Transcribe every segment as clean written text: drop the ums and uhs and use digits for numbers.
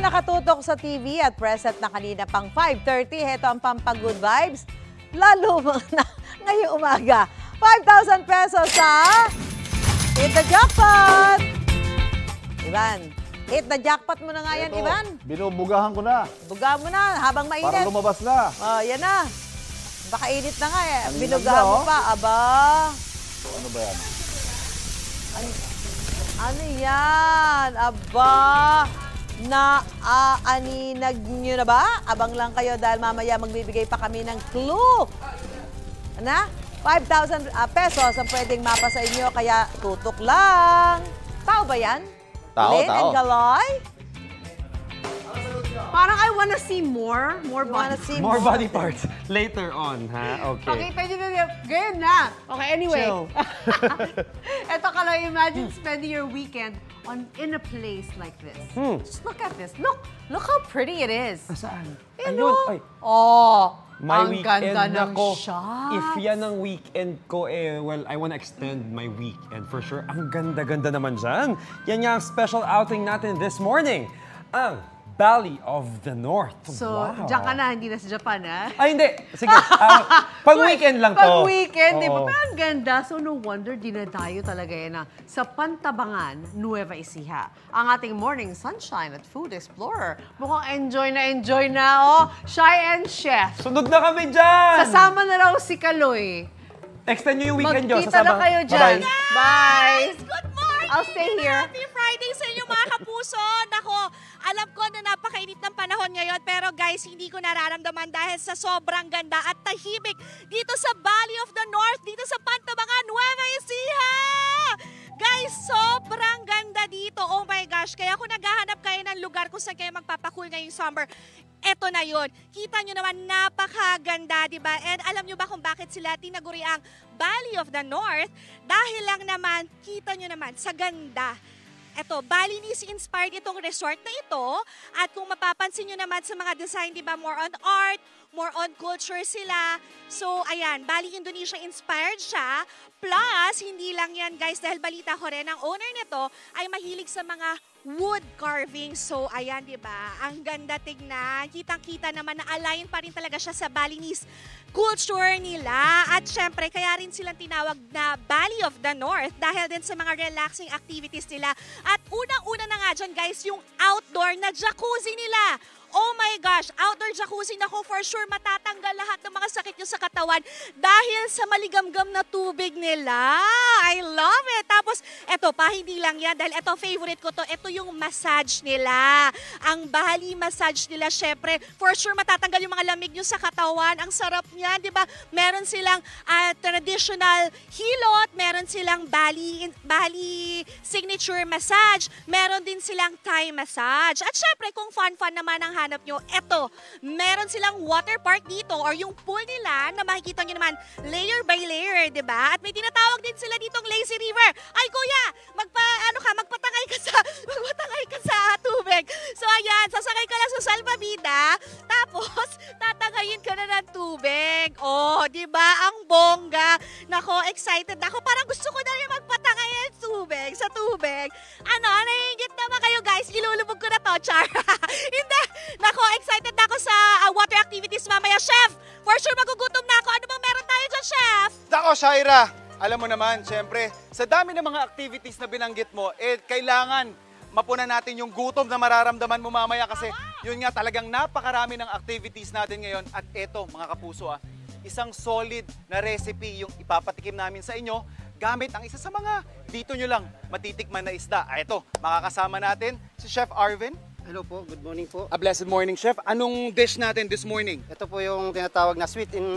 nakatutok sa TV at present na kanina pang 5:30, heto ang Pampagood Vibes. Lalo na ngayong umaga, 5,000 pesos sa Hit the Jackpot! Ivan, hit the jackpot mo na nga yan, Ivan. Binubugahan ko na. Buga mo na habang mainit. Para lumabas na. Oh, yan na. Baka init na nga eh. Ano Binuga mo pa. Aba. Ano ba yan? Ano yan? Aba. Naaninag nyo na ba? Abang lang kayo dahil mamaya magbibigay pa kami ng clue. Ano? 5,000 pesos ang pwedeng mapa sa inyo, kaya tutok lang. Tao ba yan? Tao, Lynn tao. and Kaloy? Parang I wanna see more. More body. More body parts later on, ha? Okay, Okay. pwede na. Ganyan na. Okay, anyway. Chill. Eto ka lang, imagine spending your weekend in a place like this. Just look at this. Look how pretty it is. Saan? Ayun, Ayun. oh. Ay, Oh, my ang weekend ganda ng nako. shots. If yan ang weekend ko, well, I wanna extend my weekend for sure. Ang ganda-ganda naman dyan. Yan nga ang special outing natin this morning. Ang Valley of the North. So, wow. diyan ka na, hindi na sa Japan, ha? Ay, hindi. Sige. Pag-weekend lang to. Pag-weekend, di ba? Oo. Pero ang ganda. So, no wonder, dinadayo talaga yan na sa Pantabangan, Nueva Ecija. Ang ating morning sunshine at food explorer. Mukhang enjoy na, oh. Shy and Chef. Sunod na kami dyan! Sasama na raw si Kaloy. Extend nyo yung weekend nyo. Magkita na kayo dyan. Bye-bye. Bye! Good morning! I'll stay here. Happy Friday sa inyo mga kapuso! Nako, alam ko na napakainit ng panahon ngayon, pero guys, hindi ko nararamdaman dahil sa sobrang ganda at tahimik dito sa Valley of the North, dito sa Pantabangan, Nueva Ecija! Guys, sobrang ganda dito. Oh my gosh, kaya kung naghahanap kayo ng lugar kung saan kayo magpapakool ngayong summer, eto na yun. Kita nyo naman, napakaganda, di ba? And alam nyo ba kung bakit sila tinaguri ang Valley of the North? Dahil lang naman, kita nyo naman, sa ganda. Eto, Balinese-inspired itong resort na ito. At kung mapapansin nyo naman sa mga design, di ba, more on art, more on culture sila. So, ayan, Bali Indonesia-inspired siya. Plus, hindi lang yan, guys, dahil balita ko rin, ang owner nito ay mahilig sa mga wood carving. So, ayan, di ba? Ang ganda tignan. Kitang-kita naman na align pa rin talaga siya sa Balinese culture nila. At syempre, kaya rin silang tinawag na Valley of the North dahil din sa mga relaxing activities nila. At unang-una na nga dyan, guys, yung outdoor na jacuzzi nila. Oh my gosh, outdoor jacuzzi na for sure matatanggal lahat ng mga sakit nyo sa katawan dahil sa maligamgam na tubig nila. I love it. Tapos, eto pa, hindi lang yan dahil eto, favorite ko to. Eto yung massage nila. Ang Bali massage nila, syempre, for sure matatanggal yung mga lamig nyo sa katawan. Ang sarap niyan, di ba? Meron silang traditional hilot, meron silang Bali signature massage, meron din silang Thai massage. At syempre, kung fun-fun naman ang hanap nyo, eto, meron silang water park dito or yung pool nila na makikita nyo naman layer by layer, di ba? At may tinatawag din sila ditong lazy river. Ay kuya, magpatangay ka sa tubig. So ayan, sasakay ka lang sa salbabida, tapos tatangayin ka na ng tubig. Oh, di ba? Ang bongga. Nako, excited ako. Parang gusto ko na rin magpatangay sa tubig. Ano, naiingit naman kayo guys. Ilulubog ko na to, char. Hindi. Nako, excited na ako sa water activities mamaya. Chef, for sure magugutom na ako. Ano bang meron tayo dyan, Chef? Nako, Shaira, alam mo naman, syempre, sa dami ng mga activities na binanggit mo, kailangan mapunan natin yung gutom na mararamdaman mo mamaya kasi yun nga talagang napakarami ng activities natin ngayon. At eto, mga kapuso, isang solid na recipe yung ipapatikim namin sa inyo gamit ang isa sa mga dito nyo lang matitikman na isda. Eto, makakasama natin si Chef Arvin. Hello po, good morning po. A blessed morning, Chef. Anong dish natin this morning? Ito po yung tinatawag na sweet and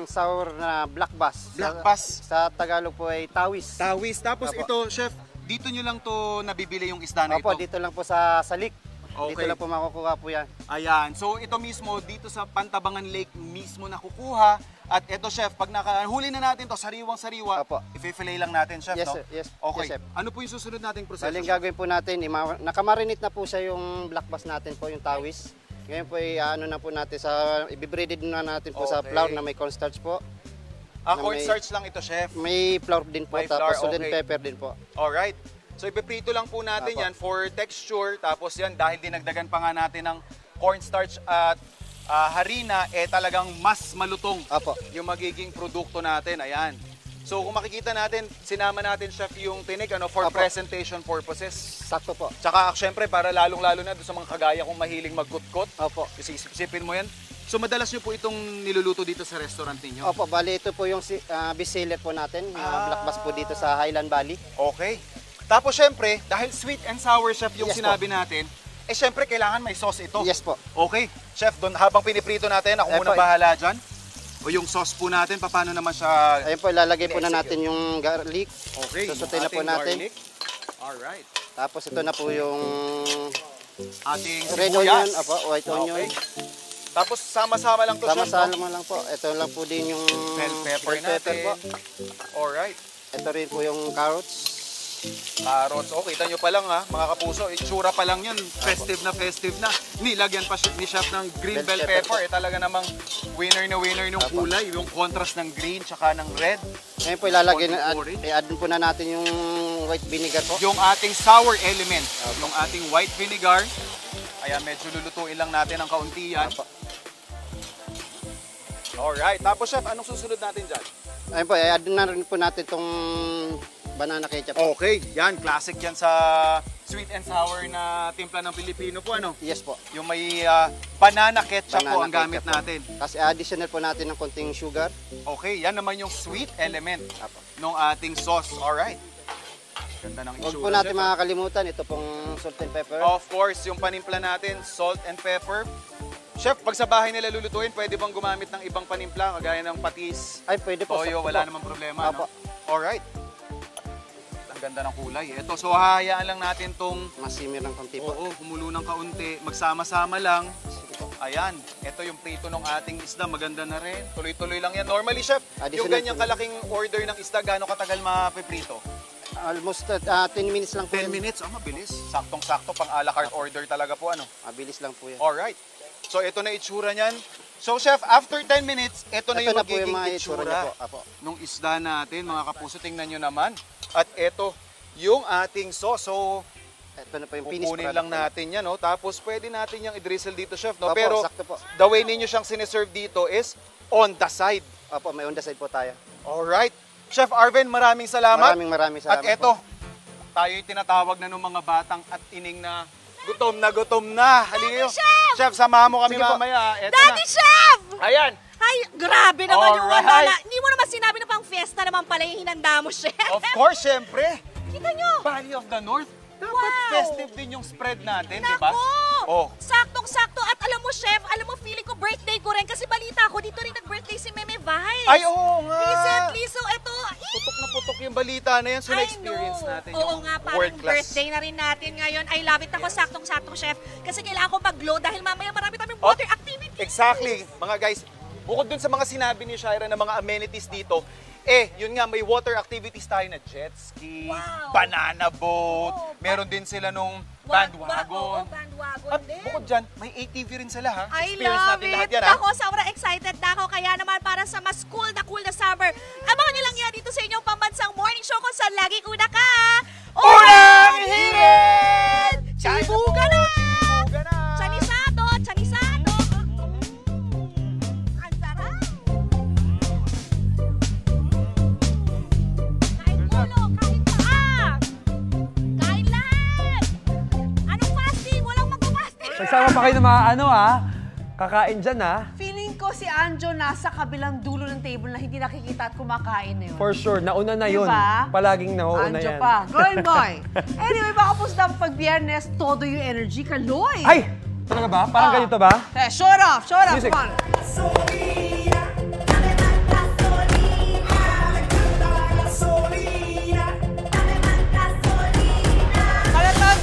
sour na black bass. Black bass. Sa Tagalog po ay tawis. Tawis. Tapos Opo. ito, Chef, dito nyo lang to nabibili yung isda na Opo, ito? dito lang po sa Salik. Okay. Dito lang po makukuha po yan. Ayan. So ito mismo, dito sa Pantabangan Lake mismo nakukuha. At ito, Chef, pag nakahuli na natin to sariwang-sariwa, Opo. i-fillet lang natin, Chef, Yes, no? sir. Yes, Okay. yes, chef. Ano po yung susunod nating proseso? Baling Chef? gagawin po natin, nakamarinate na po siya yung black bass natin po, yung tawis. Ngayon po, ano na po natin, ibibreaded na natin po sa Okay. flour na may cornstarch po. Cornstarch lang ito, Chef. May flour din po, May tapos flour, salt and okay. pepper din po. Alright. So ipiprito lang po natin Apo. yan for texture. Tapos yan, dahil dinagdagan pa nga natin ng cornstarch at harina, talagang mas malutong Apo. yung magiging produkto natin. Ayan. So kung makikita natin, sinama natin, Chef, yung tinik for Apo. presentation purposes. Sakto po. Tsaka syempre para lalong-lalo na doon sa mga kagaya kong mahiling magkutkot. Opo. Isipin mo yan. So madalas nyo po itong niluluto dito sa restaurant ninyo? Opo, bali ito po yung bestseller po natin, black bass po dito sa Highland Valley. Okay. Tapos syempre, dahil sweet and sour, Chef, yung Yes sinabi natin, syempre kailangan may sauce ito. Yes po. Okay. Chef, doon habang piniprito natin, ako muna po. bahala dyan. O yung sauce po natin, paano naman siya? Ayun po, ilalagay po na natin yung garlic. Okay. Susutin na yung po ating natin. garlic. Alright. Tapos ito na po yung Ating red sibuyas. onion, opo, white onion. Okay. Tapos sama-sama lang to, Chef. Sama-sama lang po. Ito lang po din yung Bell pepper bell pepper natin. po. Alright. Ito rin po yung carrots. Carrots. Oh, kita nyo pa lang ha, mga kapuso. Itsura pa lang yan. Festive na. Nilagyan pa ni Chef ng green bell Bell pepper. pepper. Talaga namang winner na winner ng kulay. Yung contrast ng green tsaka ng red. Ngayon po ilalagay na, Orange. i-add po na natin yung white vinegar po. Yung ating sour element. Yung ating white vinegar. Ayan, medyo lulutuin lang natin ng kaunti yan. Apo. Alright. Tapos, Chef, anong susunod natin dyan? Ayun po, i-add na rin po natin itong banana ketchup po. Okay. Yan, classic yan sa sweet and sour na timpla ng Pilipino po, ano? Yes po. Yung may banana ketchup po Banana ang gamit ketchup po. natin. Kasi additional po natin ng konting sugar. Okay, yan naman yung sweet element Apo. ng ating sauce. Alright. Ganda ng Huwag itsura. po natin Chef, ah. makakalimutan, ito pong salt and pepper. Of course, yung panimpla natin, salt and pepper. Chef, pag sa bahay nila lulutuin, pwede bang gumamit ng ibang panimpla, kagaya ng patis, Ay, pwede po. toyo, sakto wala po. namang problema, Apo. no? Alright. Ang ganda ng kulay. Ito, so hahayaan lang natin tong, Masimmer ng konti po. oo, kumulo ng kaunti, magsama-sama lang. Sige po. Ayan, ito yung prito ng ating isda, maganda na rin. Tuloy-tuloy lang yan. Normally, Chef, yung Additional ganyang po. kalaking order ng isda, gaano katagal mapiprito? Almost 10 minutes lang po 10 yan. minutes, mabilis. Saktong-sakto, pang a la carte order talaga po, ano? Mabilis lang po yan. Alright. So, ito na itsura niyan. So, Chef, after 10 minutes, ito na Ito yung na po magiging yung mga itsura niya itsura po. Apo. nung isda natin, mga kapuso. Tingnan nyo naman. At ito, yung ating sauce. So, Ito na po yung finished kukunin product lang po. natin yan, no? Tapos, pwede natin yung i-drizzle dito, Chef, no? Opo, Pero, sakto po. the way ninyo siyang siniserve dito is on the side. Opo, may on the side po tayo. Alright. Chef Arven, maraming salamat. Maraming salamat At eto, po. tayo'y tinatawag na ng mga batang at ining na gutom na. Halika nyo. Chef! Chef, samahan mo kami Sige po. mamaya. Eto Daddy na. Chef! Ayan. Ay, grabe naman yung Alright. wala. Hindi mo naman sinabi na pang fiesta naman pala yung hinanda mo, Chef. Of course, syempre. Kita nyo. Valley of the North. Dapat Wow. festive din yung spread natin, di ba? Nako! Oh. Saktong-sakto. At alam mo, Chef, alam mo, feeling ko birthday ko rin. Kasi balita ko, dito rin nag-birthday si Meme Vice. Ay, oo nga. Recently, so eto, Putok na putok yung balita na yan. So, I na-experience know. natin Oo yung nga, parang world class. birthday na rin natin ngayon. I love it. Ako saktong-saktong, Chef. Kasi kailangan ko mag-glow dahil mamaya marami kaming Oh, water activity. Exactly. Mga guys, bukod dun sa mga sinabi ni Shaira na mga amenities dito, yun nga, may water activities tayo na jet ski, Wow. banana boat, Oo, meron din sila nung Oo, bandwagon. bandwagon At din. bukod dyan, may ATV rin sila ha. I Experience love natin it. lahat yan ha. Ako, sobrang excited na ako. Kaya naman para sa mas cool na summer, abangan nyo lang yan dito sa inyong pambansang morning show kung saan laging una ka. Unang hirit! Chibuga na! Chibuga na! Chanisado! Chanisado! Ang sarap! Kain ulo! Kain paa! Kain lahat! Anong fasting? Walang mag-fasting! Nagsama pa kayo ng mga kakain dyan Feeling ko si Anjo nasa kabilang dulo ng table na hindi nakikita at kumakain na yun. For sure, nauna na yun. Diba? Palaging nauuna Anjo yan. pa. Going boy. Anyway, baka po sa pag Biyernes, todo yung energy. Kaloy! Ay! Talaga ba? Parang ganito ba? Show it off! Show it off! Music. Come on! Halatang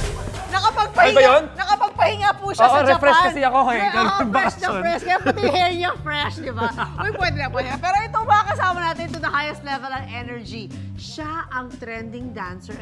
nakapagpahinga. Ano ba yun? Nakapagpahinga po siya Oo, sa Japan. refresh kasi ako eh. Fresh na Bakasyon. fresh. Kaya pati hair niya fresh, di ba? Uy, pwede na po yan. Pero ito mga kasama natin to the highest level ng energy. Siya ang trending dancer